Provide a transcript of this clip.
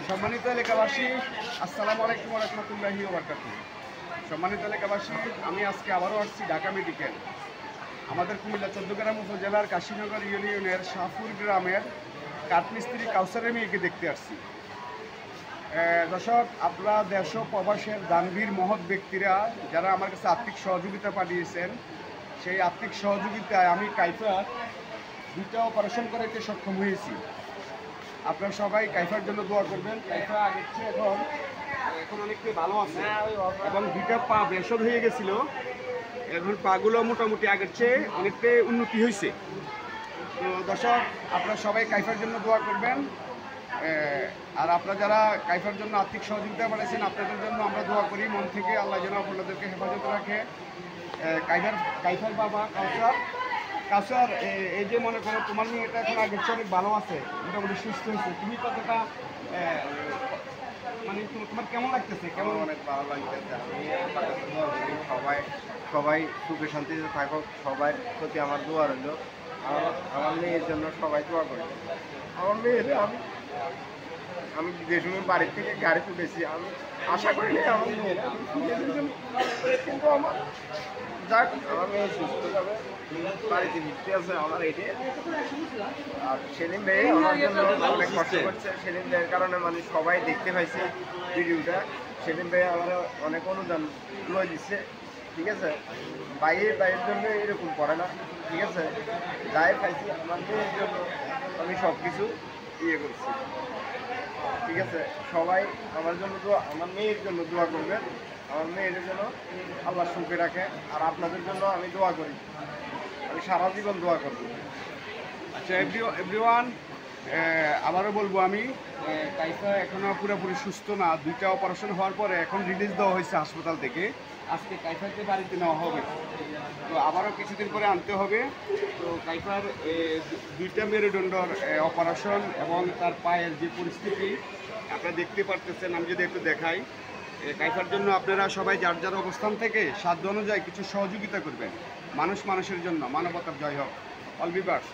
সম্মানিত এলাকাবাসী, আসসালামু আলাইকুম ওয়া রাহমাতুল্লাহি ওয়া বারাকাতুহু। সম্মানিত এলাকাবাসী, আমি আজকে আবারও আসছি ঢাকা মেডিকেল। আমাদের কুমিল্লা চৌদ্দগ্রাম উপজেলার কাশীনগর ইউনিয়নের শাহপুর গ্রামের কাঠমিস্ত্রি কাউসারের মেয়েকে দেখতে আসছি। দর্শক, আপনারা দেশ ও প্রবাসের দানবীর মহৎ ব্যক্তিরা যারা আমার কাছে আর্থিক সহযোগিতা পাঠিয়েছেন, সেই আর্থিক সহযোগিতায় আমি কাইফার 2টা অপারেশন করাইতে সক্ষম হয়েছি। আপনারা সবাই কাইফার জন্য দোয়া করবেন। কাইফা আগের চেয়ে এখন অনেকটাই ভালো আছে এবং 2টা পা বেসর হয়ে গেছিল, এখন পাগুলো মোটামুটি আগের চেয়ে অনেকটাই উন্নতি হয়েছে। তো দর্শক, আপনারা সবাই কাইফার জন্য দোয়া করবেন। আর আপনারা যারা কাইফার জন্য আর্থিক সহযোগিতা পাঠিয়েছেন, আপনাদের জন্য আমরা দোয়া করি মন থেকে। আল্লাহ যেন আপনাদেরকে হেফাজত রাখে। কাইফার বাবা কাউসার, এই যে মনে করো তোমার মেয়েটা এখন আগের চেয়ে অনেক ভালো আছে, মোটামুটি সুস্থ হয়েছে, তুমি কতটা মানে তোমার কেমন লাগতেছে? কেমন? অনেক ভালো লাগতেছে। আমি সবাই সবাই সুখে শান্তিতে থাকুক, সবাই প্রতি আমার দোয়া রইল। আমার মেয়ের জন্য সবাই দোয়া করে। আমার মেয়ের আমি যে সময় বাড়ির থেকে গাড়ি তুলেছি, আমি আশা করিনি আমার মেয়ের কিন্তু আমার যাক, আমার মেয়ে সুস্থ যাবে, বাড়িতে ভিত্তি আছে আমার এটি। আর সেলিম ভাই আমার জন্য অনেক কষ্ট করছে। সেলিম ভাইয়ের কারণে মানে সবাই দেখতে পাইছে ভিডিওটা। সেলিম ভাই আমার অনেক অনুদান লয়ে দিচ্ছে, ঠিক আছে। ভাইয়ের জন্য এরকম করে না, ঠিক আছে। যাই পাইছি আমার মেয়ের জন্য আমি সব কিছু ইয়ে করছি, ঠিক আছে। সবাই আমার জন্য আমার মেয়ের জন্য দোয়া করবেন। আমার মেয়ের জন্য আল্লাহ সুখে রাখে। আর আপনাদের জন্য আমি দোয়া করি, আমি সারা জীবন দোয়া করব। আচ্ছা এভরিওয়ান, আবারও বলবো আমি, কাইফা এখনও পুরোপুরি সুস্থ না। 2টা অপারেশন হওয়ার পরে এখন রিলিজ দেওয়া হয়েছে হাসপাতাল থেকে। আজকে কাইফাকে বাড়িতে নেওয়া হবে, তো আবারও কিছুদিন পরে আনতে হবে। তো কাইফার 2টা মেরুদণ্ডর অপারেশন এবং তার পায়ের যে পরিস্থিতি আপনারা দেখতে পারতেছেন, আমি যদি একটু দেখাই। কাইফার জন্য আপনারা সবাই যার যার অবস্থান থেকে সাধ্য অনুযায়ী কিছু সহযোগিতা করবেন। মানুষ মানুষের জন্য, মানবতার জয় হোক। All viewers.